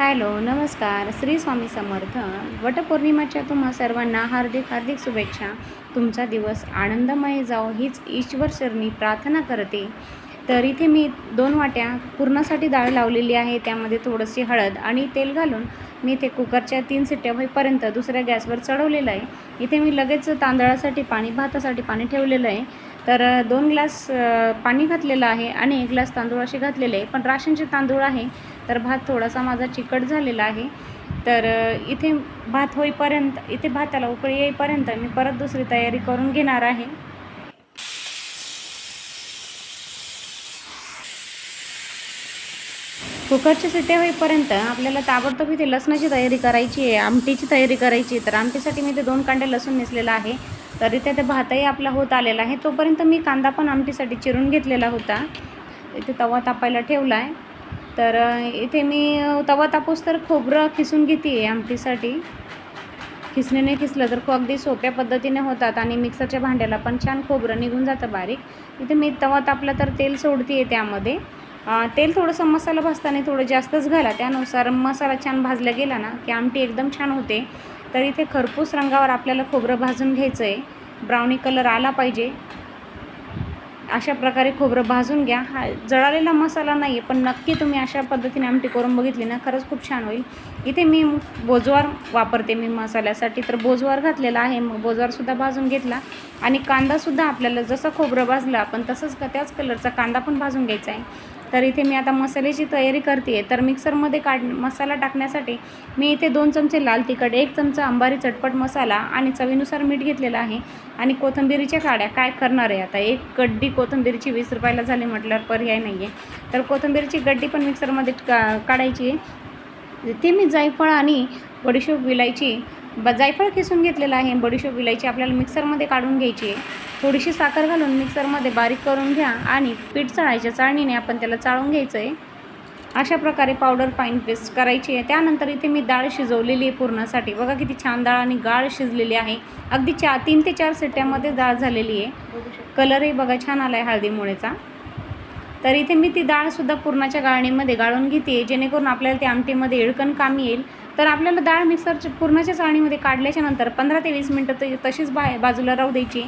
Hello, नमस्कार. श्री स्वामी समर्थ. वटपौर्णिमेच्या तुम्हा सर्वांना हार्दिक हार्दिक शुभेच्छा. तुमचा दिवस आनंदमय जाओ हीच ईश्वरचरणी प्रार्थना करते. तर इथे मी 2 वाट्या पुरणासाठी डाळ लावलेली आहे. त्यामध्ये थोडीशी हळद आणि तेल घालून मी ते कुकरच्या 3 शिट्ट्या होईपर्यंत दुसऱ्या गॅसवर चढवलेलं आहे. इथे मी लगेच तांदळासाठी पाणी, भातासाठी पाणी ठेवलेलं आहे. तर 2 ग्लास पाणी घातलेलं आहे आणि 1 ग्लास तांदूळ असे घातलेले आहे. पण राशनचे तांदूळ आहे, तर भात थोडासा माझा चिकट झालेला आहे. तर इथे भात होईपर्यंत, इथे भाताला उकळी येईपर्यंत मी परत दुसरी तयारी करून घेणार आहे. कुकरच्या शिट्ट्या होईपर्यंत आपल्याला ताबडतोब इथे लसणाची तयारी करायची आहे, आमटीची तयारी करायची आहे. तर आमटीसाठी मी ते 2 कांडे लसूण नेसलेला आहे. तर इथे ते भातही आपला होत आलेला आहे. तोपर्यंत मी कांदा पण आमटीसाठी चिरून घेतलेला होता. इथे तवा तापायला ठेवला आहे. तर इथे मी तवा तापोस तर खोबरं खिसून घेते आहे आमटीसाठी. खिसणीने खिसलं तर अगदी सोप्या पद्धतीने होतात आणि मिक्सरच्या भांड्याला पण छान खोबरं निघून जातं बारीक. इथे मी तवा तापला तर तेल सोडते आहे त्यामध्ये. तेल थोडंसं मसाला भाजताना थोडं जास्तच घाला, त्यानुसार मसाला छान भाजला गेला ना की आमटी एकदम छान होते. तर इथे खरपूस रंगावर आपल्याला खोबरं भाजून घ्यायचं आहे. ब्राउनी कलर आला पाहिजे, अशा प्रकारे खोबरं भाजून घ्या. हा जळालेला मसाला नाही आहे, पण नक्की तुम्ही अशा पद्धतीने आमटी करून बघितली ना, खरंच खूप छान होईल. इथे मी बोजवार वापरते मी मसाल्यासाठी, तर बोजवार घातलेला आहे. मग बोजवारसुद्धा भाजून घेतला आणि कांदासुद्धा आपल्याला जसं खोबरं भाजलं आपण तसंच त्याच कलरचा कांदा पण भाजून घ्यायचा आहे. तर इथे मी आता मसाल्याची तयारी करते आहे. तर मिक्सरमध्ये मसाला टाकण्यासाठी मी इथे 2 चमचे लाल तिखट, 1 चमचा अंबारी चटपट मसाला आणि चवीनुसार मीठ घेतलेलं आहे. आणि कोथिंबीरीच्या काड्या काय करणार आहे आता, 1 गड्डी कोथिंबीरची 20 रुपयाला झाली म्हटल्यावर पर्याय नाही आहे. तर कोथिंबीरची गड्डी पण मिक्सरमध्ये काढायची आहे. ते मी जायफळ आणि बडीशोप विलायची, जायफळ किसून घेतलेलं आहे. बडीशोप विलायची आपल्याला मिक्सरमध्ये काढून घ्यायची आहे. थोडीशी साखर घालून मिक्सरमध्ये बारीक करून घ्या आणि पीठ चाळायच्या चाळणीने आपण त्याला चाळून घ्यायचं आहे. अशा प्रकारे पावडर फाईन पेस्ट करायची आहे. त्यानंतर इथे मी डाळ शिजवलेली आहे पुरणासाठी. बघा किती छान डाळ आणि गाळ शिजलेली आहे. अगदी 3 ते 4 शिट्ट्यामध्ये डाळ झालेली आहे. कलरही बघा छान आला आहे हळदीमुळेचा. तर इथे मी ती डाळसुद्धा पुरणाच्या गाळणीमध्ये गाळून घेते, जेणेकरून आपल्याला ते आमटीमध्ये इळकण कामी येईल. तर आपल्याला डाळ पुरणाच्या चाळणीमध्ये काढल्याच्या नंतर 15 ते 20 मिनटं तशीच बाजूला राहू द्यायची,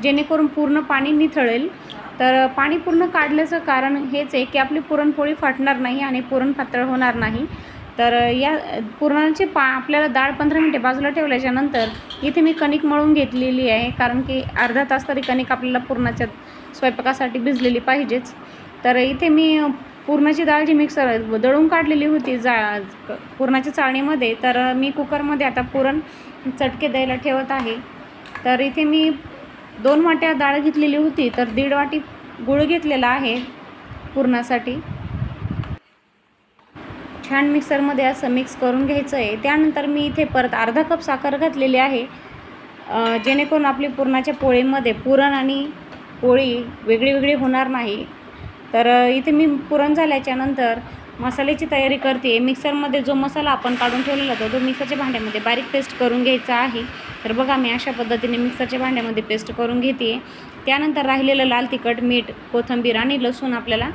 जेणेकरून पूर्ण पाणी निथळेल. तर पाणी पूर्ण काढल्याचं कारण हेच आहे की आपली पुरणपोळी फाटणार नाही आणि पुरण पातळ होणार नाही. तर या पुरणाची आपल्याला डाळ 15 मिनिटे बाजूला ठेवल्याच्या नंतर इथे मी कणिक मळून घेतलेली आहे, कारण की अर्धा तास तरी कणिक आपल्याला पुरणाच्या स्वयंपाकासाठी भिजलेली पाहिजेच. तर इथे मी पुरणाची डाळ जी दळून काढलेली होती पुरणाच्या चाळणीमध्ये, तर मी कुकरमध्ये आता पुरण चटके द्यायला ठेवत आहे. तर इथे मी 2 वाट्या डाळ घेतलेली होती, तर 1.5 वाटी गूळ घेतलेला आहे पुरणासाठी. छान मिक्सरमध्ये असं मिक्स करून घ्यायचं आहे. त्यानंतर मी इथे परत अर्धा कप साखर घातलेली आहे, जेणेकरून आपली पुरणाच्या पोळीमध्ये पुरण आणि पोळी वेगळी वेगळी होणार नाही. तर इथे मी पुरण झाल्याच्या नंतर मसाल्याची तयारी करते. मिक्सरमध्ये जो मसाला आपण काढून ठेवलेला होता तो मिक्सरच्या भांड्यामध्ये बारीक पेस्ट करून घ्यायचा आहे. तर बघा मी अशा पद्धतीने मिक्सरच्या भांड्यामध्ये पेस्ट करून घेते. त्यानंतर राहिलेलं लाल तिखट, मीठ, कोथिंबीर आणि लसूण आपल्याला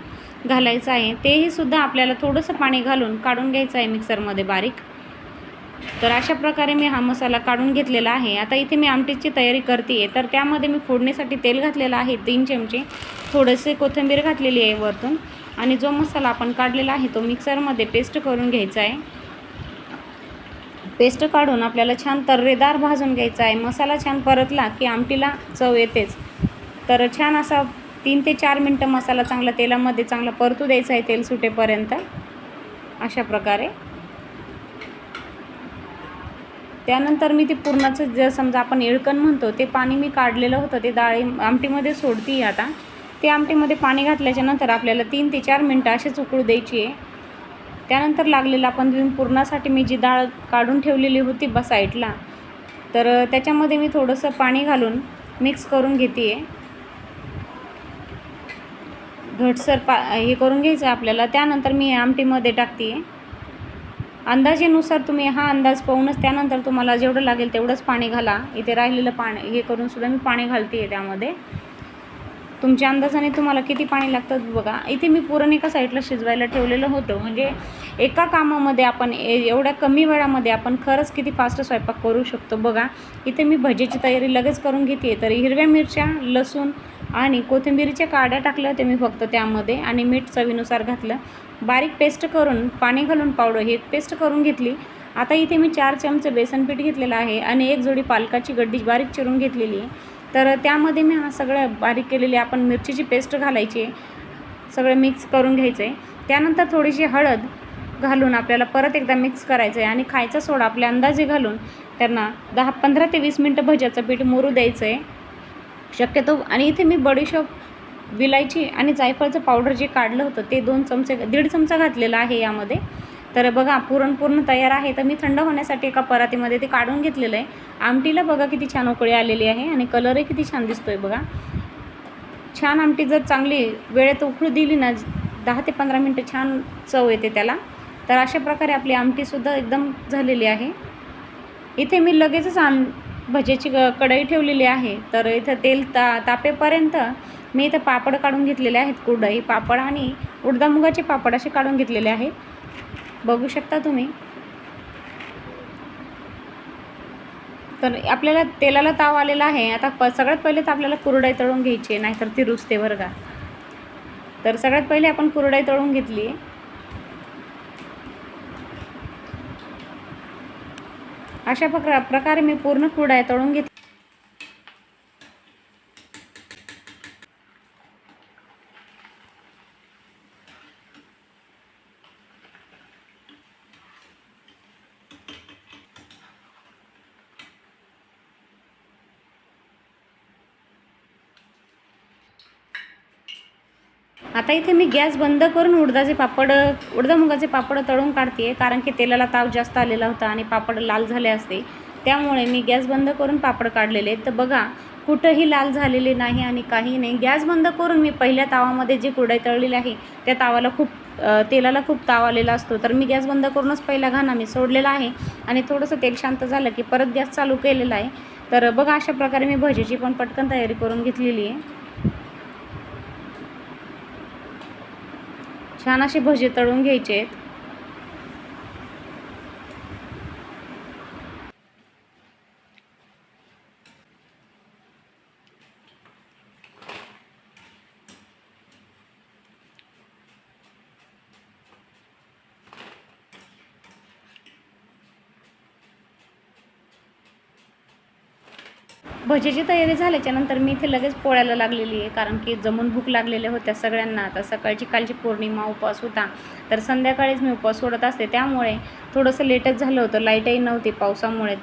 घालायचं आहे. तेही सुद्धा आपल्याला थोडंसं पाणी घालून काढून घ्यायचं आहे मिक्सरमध्ये बारीक. तर अशा प्रकारे मी हा मसाला काढून घेतलेला आहे. आता इथे मी आमटीची तयारी करते आहे. तर त्यामध्ये मी फोडणीसाठी तेल घातलेलं आहे 3 चमचे, थोडेसे कोथिंबीर घातलेली आहे वरतून आणि जो मसाला आपण काढलेला आहे तो मिक्सरमध्ये पेस्ट करून घ्यायचा आहे. पेस्ट काढून आपल्याला छान तर्रेदार भाजून घ्यायचा आहे. मसाला छान परतला की आमटीला चव येतेच. तर छान असा 3 ते 4 मिनटं मसाला चांगला तेलामध्ये चांगला परतू द्यायचा आहे, तेल सुटेपर्यंत. अशा प्रकारे त्यानंतर मी ते पुरणाचं जे समजा आपण इळकण म्हणतो ते पाणी मी काढलेलं होतं ते आमटीमध्ये सोडते आता. ते आमटीमध्ये पाणी घातल्याच्या नंतर आपल्याला 3 ते 4 मिनटं अशीच उकळू द्यायची आहे. त्यानंतर लागलेलं आपण पुरणासाठी मी जी डाळ काढून ठेवलेली होती साईडला, तर त्याच्यामध्ये मी थोडंसं पाणी घालून मिक्स करून घेते आहे. घटसर हे करून घ्यायचं आपल्याला. त्यानंतर मी आमटीमध्ये टाकते आहे. अंदाजेनुसार तुम्ही हा अंदाज पाहूनच त्यानंतर तुम्हाला जेवढं लागेल तेवढंच पाणी घाला. इथे राहिलेलं पाणी हे करून सुद्धा मी पाणी घालते आहे त्यामध्ये. तुमच्या अंदाजाने तुम्हाला किती पाणी लागतं बघा. इथे मी पुरण एका साईडला शिजवायला ठेवलेलं होतं, म्हणजे एका कामामध्ये आपण एवढ्या कमी वेळामध्ये आपण खरंच किती फास्ट स्वयंपाक करू शकतो. बघा इथे मी भजीची तयारी लगेच करून घेते. तर हिरव्या मिरच्या, लसूण आणि कोथिंबीरीच्या काड्या टाकल्या होत्या मी फक्त त्यामध्ये, आणि मीठ चवीनुसार घातलं. बारीक पेस्ट करून पाणी घालून पावडर ही पेस्ट करून घेतली. आता इथे मी 4 चमचे बेसन पीठ घेतलेलं आहे आणि एक जोडी पालकाची गड्डी बारीक चिरून घेतलेली आहे. तर त्यामध्ये मी हा सगळं बारीक केलेली आपण मिरचीची पेस्ट घालायची आहे, सगळं मिक्स करून घ्यायचं आहे. त्यानंतर थोडीशी हळद घालून आपल्याला परत एकदा मिक्स करायचं आहे आणि खायचा सोडा आपल्या अंदाजे घालून त्यांना 15 ते 20 मिनटं भज्याचं पीठ मुरू द्यायचं आहे शक्यतो. आणि इथे मी बडीशोप, विलायची आणि जायफळचं पावडर जे काढलं होतं ते 1.5 चमचा घातलेलं आहे यामध्ये. तर बघा पूर्ण तयार आहे. तर मी थंड होण्यासाठी एका परातीमध्ये ते काढून घेतलेलं आहे. आमटीला बघा किती छान उकळी आलेली आहे आणि कलरही किती छान दिसतोय बघा. छान आमटी जर चांगली वेळेत उकळू दिली ना, 10 ते 15 मिनटं छान चव येते त्याला. तर अशा प्रकारे आपली आमटीसुद्धा एकदम झालेली आहे. इथे मी लगेचच भज्याची कढई ठेवलेली आहे. तर इथं तेल तापेपर्यंत मी इथं पापड काढून घेतलेले आहेत. कुरडई पापड आणि उडदामुगाचे पापड असे काढून घेतलेले आहेत, बघू शकता तुम्ही. तर आपल्याला तेलाला ताव आलेला आहे. आता सगळ्यात पहिले तर आपल्याला कुरडई तळून घ्यायची आहे, नाहीतर ती रुजते बरं का. तर सगळ्यात पहिले आपण कुरडई तळून घेतली. अशा प्रकारे मी पूर्ण कुरडया तळून घेतली. आता इथे मी गॅस बंद करून उडदामुगाचे पापड तळून काढते, कारण की तेलाला ताव जास्त आलेला होता आणि पापड लाल झाले असते, त्यामुळे मी गॅस बंद करून पापड काढलेले. तर बघा कुठंही लाल झालेले नाही आणि काही नाही. गॅस बंद करून मी पहिल्या तावामध्ये जे कुरडई तळलेली आहे त्या तेलाला खूप ताव आलेला असतो. तर मी गॅस बंद करूनच पहिला घाणा मी सोडलेला आहे आणि थोडंसं तेल शांत झालं की परत गॅस चालू केलेला आहे. तर बघा अशा प्रकारे मी भजीची पण पटकन तयारी करून घेतलेली आहे. छान असे भजे तळून घ्यायचे आहेत. भजीची तयारी झाल्याच्यानंतर मी इथे लगेच पोळ्याला लागलेली आहे, कारण की जमून भूक लागलेल्या होत्या सगळ्यांना. आता कालची पौर्णिमा उपवास होता, तर संध्याकाळीच मी उपवास सोडत असते, त्यामुळे थोडंसं लेटच झालं होतं, लाईटही नव्हती पावसामुळे.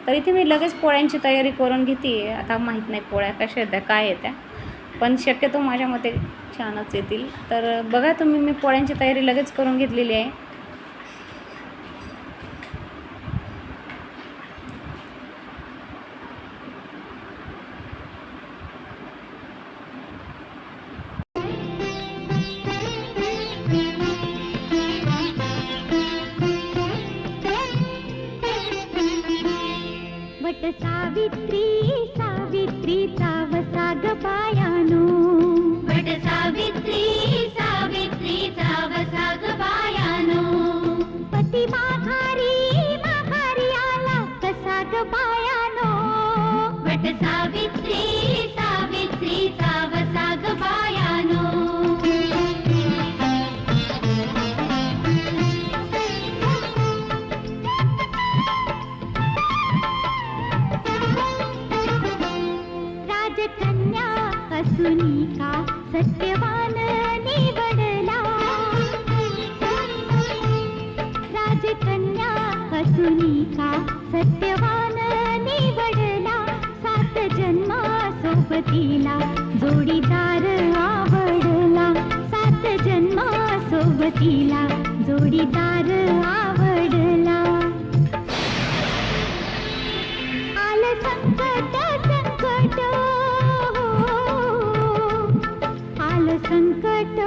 तर इथे मी लगेच पोळ्यांची तयारी करून घेते. आता माहीत नाही पोळ्या कशा येत्या काय येत्या, पण शक्यतो माझ्या मते छानच येतील. तर बघा तुम्ही, मी पोळ्यांची तयारी लगेच करून घेतलेली आहे. सावित्री सावित्रीचा वसा ग बायानो, वट सावित्री सावित्रीचा वसा ग बायानो, पती माघारी आला कसा ग बायानो, वट सावित्री सावित्रीचा वसा ग बायानो. राजकन्या असुनी का सत्यवान निवडला, राजकन्या असुनी का सत्यवान निवडला, 7 जन्मा सोबतीला जोडीदार आवडला, 7 जन्मा सोबतीला जोडीदार आवडला. आलं संकट संकट, आलं संकट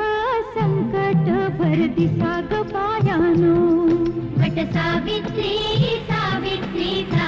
संकट भर दिसा ग बायानो, वट सावित्री सावित्रीचा